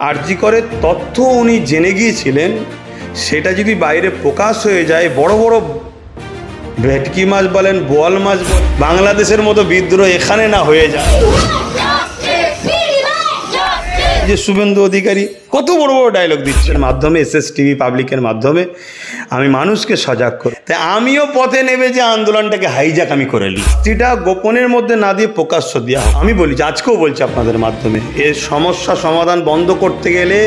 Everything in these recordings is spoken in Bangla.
আরজি করের তথ্য উনি জেনে গিয়েছিলেন, সেটা যদি বাইরে প্রকাশ হয়ে যায়, বড় বড় ভেটকি মাছ বলেন, বোয়াল মাছ বলেন, বাংলাদেশের মতো বিদ্রোহ এখানে না হয়ে যায়। যে শুভেন্দু অধিকারী কত বড় বড় ডায়লগ দিচ্ছেন মাধ্যমে, এসএসটিভি পাবলিকের মাধ্যমে আমি মানুষকে সজাগ করি। তাই আমিও পথে নেমে যে আন্দোলনটাকে হাইজ্যাক আমি করে নিই, যেটা গোপনের মধ্যে না দিয়ে প্রকাশ্য দেওয়া হোক। আমি বলি, আজকেও বলছি আপনাদের মাধ্যমে, এর সমস্যা সমাধান বন্ধ করতে গেলে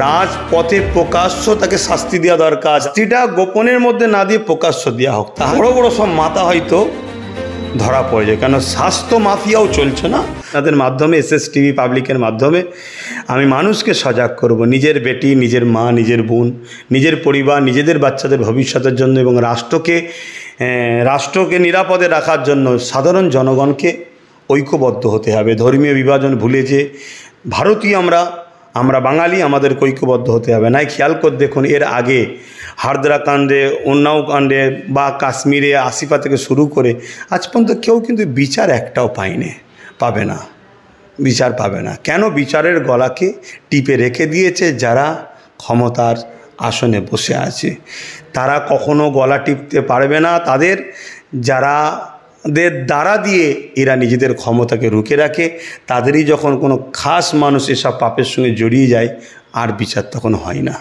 রাজপথে প্রকাশ্য তাকে শাস্তি দেওয়া দরকার, যেটা গোপনের মধ্যে না দিয়ে প্রকাশ্য দেওয়া হোক। তা বড় বড় সব মাথা হয়তো ধরা পড়ে যায়, কেন স্বাস্থ্য মাফিয়াও চলছে না। তাদের মাধ্যমে, এসএসটিভি পাবলিকের মাধ্যমে আমি মানুষকে সজাগ করব, নিজের বেটি, নিজের মা, নিজের বোন, নিজের পরিবার, নিজেদের বাচ্চাদের ভবিষ্যতের জন্য এবং রাষ্ট্রকে নিরাপদে রাখার জন্য সাধারণ জনগণকে ঐক্যবদ্ধ হতে হবে। ধর্মীয় বিভাজন ভুলে যে ভারতীয় আমরা বাঙালি, আমাদেরকে ঐক্যবদ্ধ হতে হবে। নাই খেয়াল করে দেখুন, এর আগে হারদরা কাণ্ডে, উন্নাও কাণ্ডে বা কাশ্মীরে আসিফা থেকে শুরু করে আজ পর্যন্ত কেউ কিন্তু বিচার একটাও পাবে না, বিচার পাবে না। কেন? বিচারের গলাকে টিপে রেখে দিয়েছে যারা ক্ষমতার আসনে বসে আছে। তারা কখনো গলা টিপতে পারবে না তাদের দ্বারা দিয়ে এরা নিজেদের ক্ষমতাকে রুখে রাখে। তাদেরই যখন কোনো খাস মানুষ এসব পাপের সঙ্গে জড়িয়ে যায়, আর বিচার তখন হয় না।